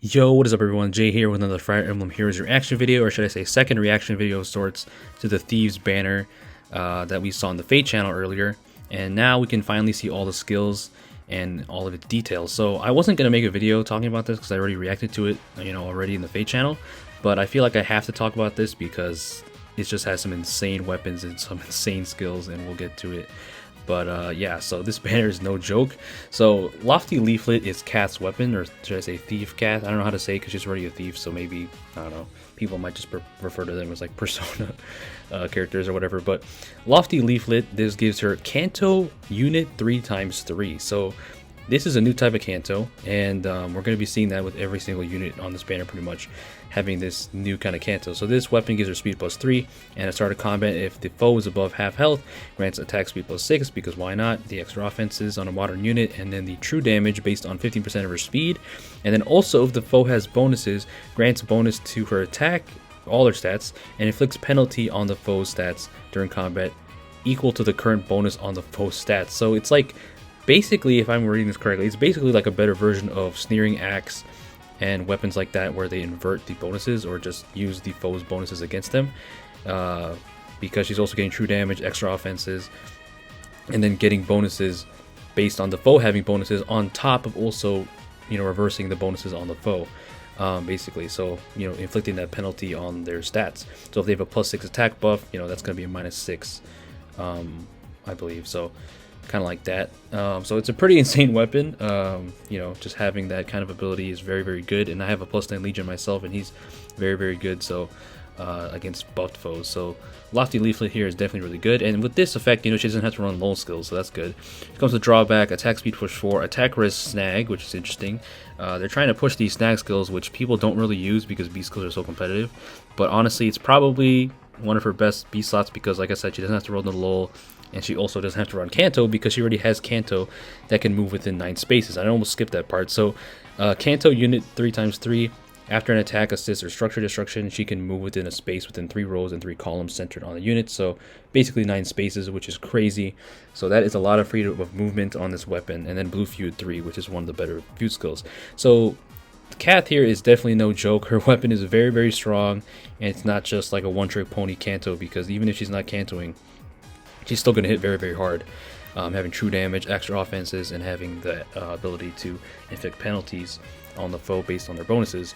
Yo, what is up everyone? Jay here with another Fire Emblem Heroes reaction video, or should I say second reaction video of sorts to the Thieves banner that we saw on the Fate channel earlier. And now we can finally see all the skills and all of its details. So I wasn't going to make a video talking about this because I already reacted to it, already in the Fate channel. But I feel like I have to talk about this because it just has some insane weapons and some insane skills, and we'll get to it. But yeah, so this banner is no joke. So Lofty Leaflet is Kath's weapon, or should I say Thief Kath? I don't know how to say it because she's already a thief, so maybe, I don't know, people might just refer to them as like Persona characters or whatever. But Lofty Leaflet, this gives her Canto Unit 3x3. So this is a new type of Canto, and we're going to be seeing that with every single unit on this banner pretty much, having this new kind of Canto. So this weapon gives her speed +3, and at start of combat, if the foe is above half health, grants attack speed +6, because why not? The extra offenses on a modern unit, and then the true damage based on 15% of her speed. And then also, if the foe has bonuses, grants bonus to her attack, all her stats, and inflicts penalty on the foe's stats during combat equal to the current bonus on the foe's stats. So it's like, basically, if I'm reading this correctly, it's basically like a better version of Sneering Axe and weapons like that, where they invert the bonuses or just use the foe's bonuses against them, because she's also getting true damage, extra offenses, and then getting bonuses based on the foe having bonuses on top of also, reversing the bonuses on the foe, basically. So, inflicting that penalty on their stats. So if they have a +6 attack buff, that's going to be a -6, I believe. So kind of like that. So it's a pretty insane weapon. Just having that kind of ability is very, very good. And I have a +9 Legion myself, and he's very, very good. So against buffed foes. So Lofty Leaflet here is definitely really good. And with this effect, she doesn't have to run lull skills, so that's good. It comes to drawback, attack speed +4, attack res snag, which is interesting. They're trying to push these snag skills, which people don't really use because B skills are so competitive. But honestly, it's probably one of her best B slots because, like I said, she doesn't have to run the lull. And she also doesn't have to run Canto because she already has Canto that can move within 9 spaces. I almost skipped that part. So Canto Unit 3x3, after an attack, assist, or structure destruction, she can move within a space within 3 rows and 3 columns centered on the unit. So basically 9 spaces, which is crazy. So that is a lot of freedom of movement on this weapon. And then Blue Feud 3, which is one of the better feud skills. So Kath here is definitely no joke. Her weapon is very, very strong. And it's not just like a one-trick pony Canto, because even if she's not Cantoing, she's still going to hit very, very hard, having true damage, extra offenses, and having the ability to inflict penalties on the foe based on their bonuses.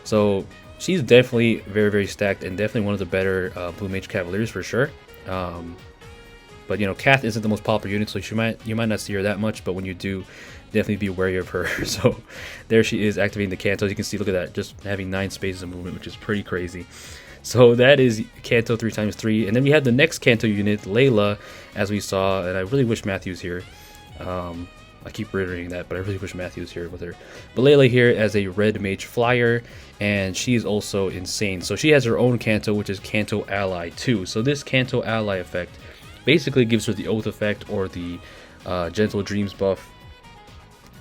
So she's definitely very, very stacked, and definitely one of the better Blue Mage Cavaliers for sure. But Kath isn't the most popular unit, so you might not see her that much, but when you do, definitely be wary of her. So there she is, activating the Canto. As you can see, look at that, just having 9 spaces of movement, which is pretty crazy. So that is Canto 3x3, and then we have the next Canto unit, Layla, as we saw, and I really wish Matthew's here. I keep reiterating that, but I really wish Matthew's here with her. But Layla here as a red mage flyer, and she's also insane. So she has her own Canto, which is Canto Ally 2. So this Canto Ally effect basically gives her the Oath effect, or the Gentle Dreams buff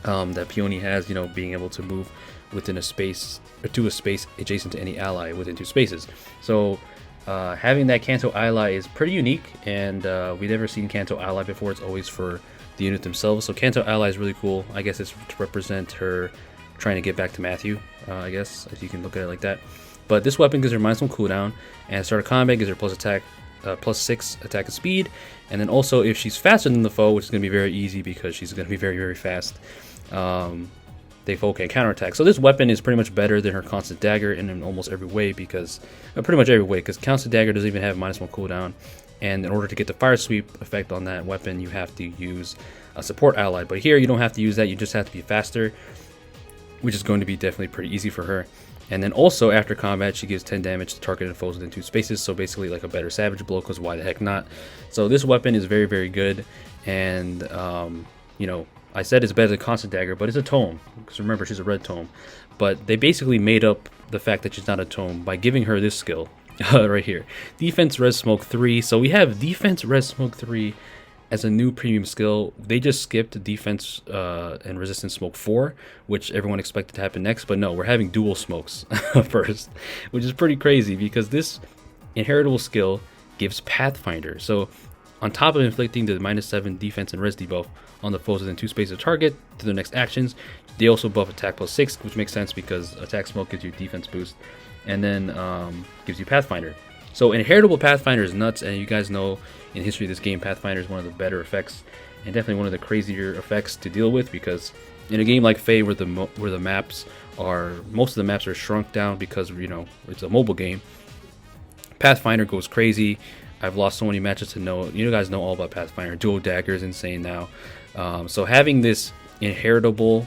that Peony has, being able to move within a space, or to a space adjacent to any ally within 2 spaces. So having that Canto Ally is pretty unique, and we've never seen Canto Ally before. It's always for the unit themselves. So Canto Ally is really cool. I guess it's to represent her trying to get back to Matthew, I guess, if you can look at it like that. But this weapon gives her -1 cooldown, and at start of combat gives her +6 attack and speed. And then also, if she's faster than the foe, which is going to be very easy because she's going to be very, very fast, the foe can counterattack. So this weapon is pretty much better than her Constant Dagger in almost every way, because pretty much every way, because Constant Dagger doesn't even have -1 cooldown, and in order to get the Fire Sweep effect on that weapon, you have to use a support ally. But here you don't have to use that, you just have to be faster, which is going to be definitely pretty easy for her. And then also, after combat, she gives 10 damage to targeted foes within 2 spaces, so basically like a better Savage Blow, because why the heck not? So this weapon is very, very good, and I said it's better than Constant Dagger, but it's a tome, because remember, she's a red tome. But they basically made up the fact that she's not a tome by giving her this skill right here, Defense Res Smoke 3. So we have Defense Res Smoke 3 as a new premium skill. They just skipped Defense and Resistance Smoke 4, which everyone expected to happen next, but no, we're having dual smokes first, which is pretty crazy, because this inheritable skill gives Pathfinder. So on top of inflicting the -7 defense and res debuff on the foes within 2 spaces of target to their next actions. They also buff attack +6, which makes sense because attack smoke gives you defense boost, and then gives you Pathfinder. So inheritable Pathfinder is nuts, and you guys know in history of this game, Pathfinder is one of the better effects, and definitely one of the crazier effects to deal with, because in a game like FEH where the maps are, most of the maps are shrunk down because, you know, it's a mobile game, Pathfinder goes crazy. I've lost so many matches to know. You guys know all about Pathfinder. Dual dagger is insane now. So having this inheritable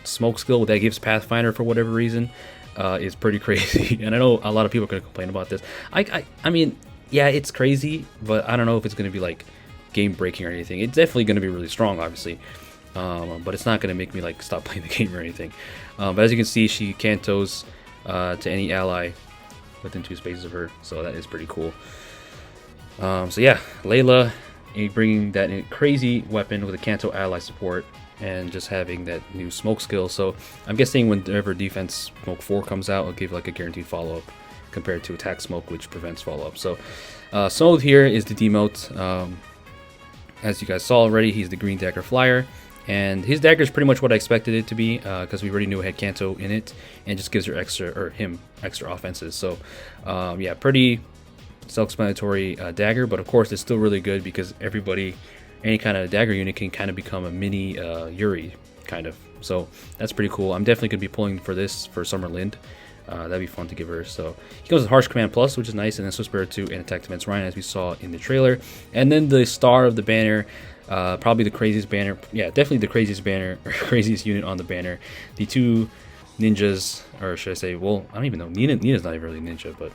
smoke skill that gives Pathfinder for whatever reason is pretty crazy. And I know a lot of people are going to complain about this. I mean, yeah, it's crazy, but I don't know if it's going to be like game breaking or anything. It's definitely going to be really strong, obviously. But it's not going to make me like stop playing the game or anything. But as you can see, she cantos to any ally within 2 spaces of her, so that is pretty cool. So yeah, Layla bringing that crazy weapon with a canto ally support and just having that new smoke skill. So I'm guessing whenever defense smoke 4 comes out, it'll give like a guaranteed follow-up compared to attack smoke, which prevents follow-up. So Sold here is the Demote. As you guys saw already, he's the green dagger flyer, and his dagger is pretty much what I expected it to be, because we already knew it had Canto in it, and just gives her him extra offenses. So yeah, pretty self-explanatory dagger, but of course it's still really good because any kind of dagger unit can kind of become a mini Yuri kind of. So that's pretty cool. I'm definitely gonna be pulling for this for Summer Lind. That'd be fun to give her. So he goes with Harsh Command Plus, which is nice, and then Swift Spirit 2 and Attack Defense Ryan, as we saw in the trailer. And then the star of the banner, probably the craziest banner, yeah, definitely the craziest banner, or craziest unit on the banner. The 2 ninjas, or should I say, well, I don't even know. Nina's not even really ninja, but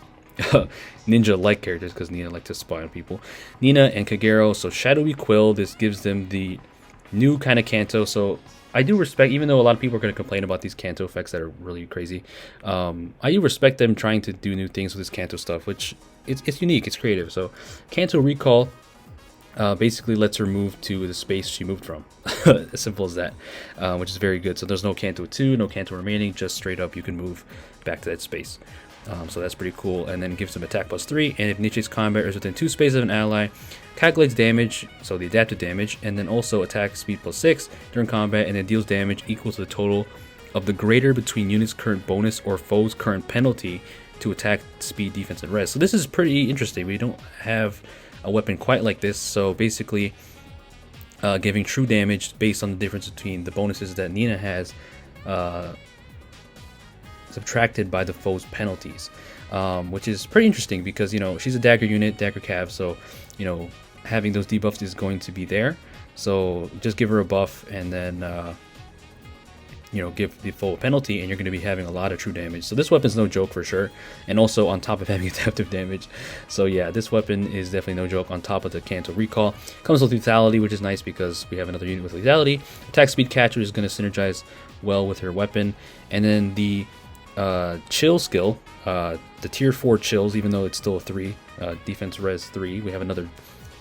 ninja-like characters, because Nina likes to spy on people. Nina and Kagero. So Shadowy Quill, this gives them the new kind of Canto. So I do respect, even though a lot of people are going to complain about these Canto effects that are really crazy, I do respect them trying to do new things with this Canto stuff, which it's unique, it's creative. So Canto Recall basically lets her move to the space she moved from. As simple as that, which is very good. So there's no Canto 2, no Canto remaining, just straight up you can move back to that space. So that's pretty cool. And then gives them attack +3, and if initiates combat or is within 2 spaces of an ally, calculates damage, so the adaptive damage, and then also attack speed +6 during combat, and then deals damage equal to the total of the greater between units' current bonus or foe's current penalty to attack, speed, defense, and res. So this is pretty interesting. We don't have a weapon quite like this. So basically giving true damage based on the difference between the bonuses that Nina has subtracted by the foe's penalties, which is pretty interesting because, you know, she's a dagger unit, dagger cav, so, you know, having those debuffs is going to be there. So just give her a buff and then you know, give the full penalty, and you're going to be having a lot of true damage. So this weapon's no joke for sure, and also on top of having adaptive damage. So yeah, this weapon is definitely no joke. On top of the Canto Recall, comes with lethality, which is nice because we have another unit with lethality. Attack speed catch, which is going to synergize well with her weapon, and then the chill skill, the tier 4 chills, even though it's still a 3 defense res 3, we have another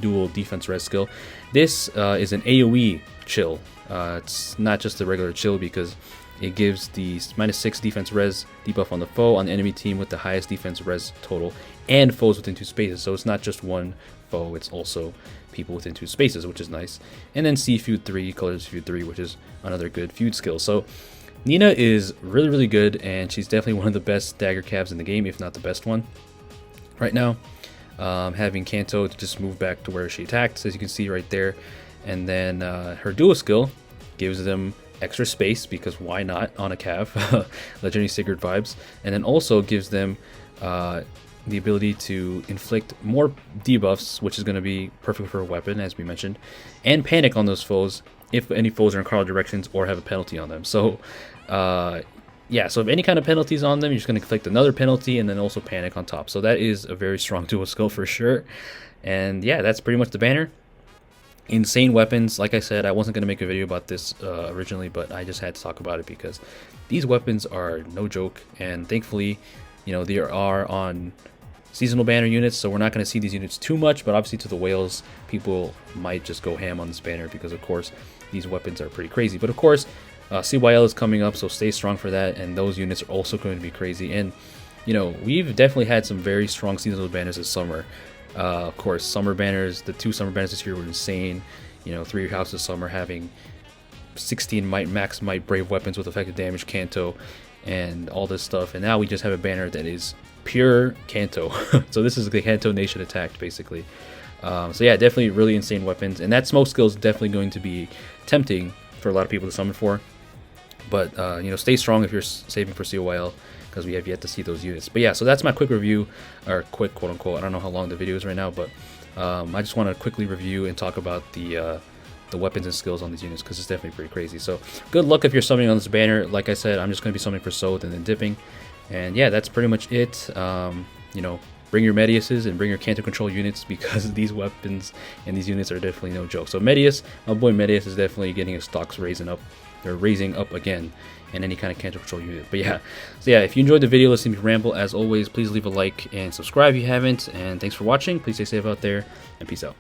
dual defense res skill. This is an AoE chill. It's not just a regular chill because it gives the -6 defense res debuff on the foe on the enemy team with the highest defense res total and foes within 2 spaces. So it's not just one foe, it's also people within 2 spaces, which is nice. And then C Feud 3, Colors Feud 3, which is another good feud skill. So Nina is really, really good, and she's definitely one of the best dagger cabs in the game, if not the best one right now. Having Canto to just move back to where she attacked, as you can see right there. And then her dual skill gives them extra space, because why not on a cav? Legendary Sigurd vibes. And then also gives them the ability to inflict more debuffs, which is going to be perfect for a weapon, as we mentioned, and panic on those foes if any foes are in cardinal directions or have a penalty on them. So yeah, so if any kind of penalties on them, you're just going to inflict another penalty and then also panic on top. So that is a very strong dual skill for sure. And yeah, that's pretty much the banner. Insane weapons. Like I said, I wasn't going to make a video about this originally, but I just had to talk about it because these weapons are no joke. And thankfully, you know, they are on seasonal banner units, so we're not going to see these units too much. But obviously to the whales, people might just go ham on this banner because, of course, these weapons are pretty crazy. But of course, CYL is coming up, so stay strong for that. And those units are also going to be crazy. And, you know, we've definitely had some very strong seasonal banners this summer. Of course, summer banners, the 2 summer banners this year were insane. You know, 3 houses, some are having 16 might, max might brave weapons with effective damage Canto, and all this stuff. And now we just have a banner that is pure Canto. So this is the Canto Nation attacked, basically. So yeah, definitely really insane weapons, and that smoke skill is definitely going to be tempting for a lot of people to summon for. But you know, stay strong if you're saving for COYL, because we have yet to see those units. But yeah, so that's my quick review, or quick quote unquote. I don't know how long the video is right now, but I just want to quickly review and talk about the weapons and skills on these units, because it's definitely pretty crazy. So good luck if you're summoning on this banner. Like I said, I'm just going to be summoning for Soth and then dipping. And yeah, that's pretty much it. You know, bring your Medeuses and bring your Canto control units, because these weapons and these units are definitely no joke. So Medeus, my boy Medeus, is definitely getting his stocks raising up. They're raising up again in any kind of Canto control unit. But yeah, so yeah, if you enjoyed the video listening to me ramble, as always, please leave a like and subscribe if you haven't. And thanks for watching. Please stay safe out there, and peace out.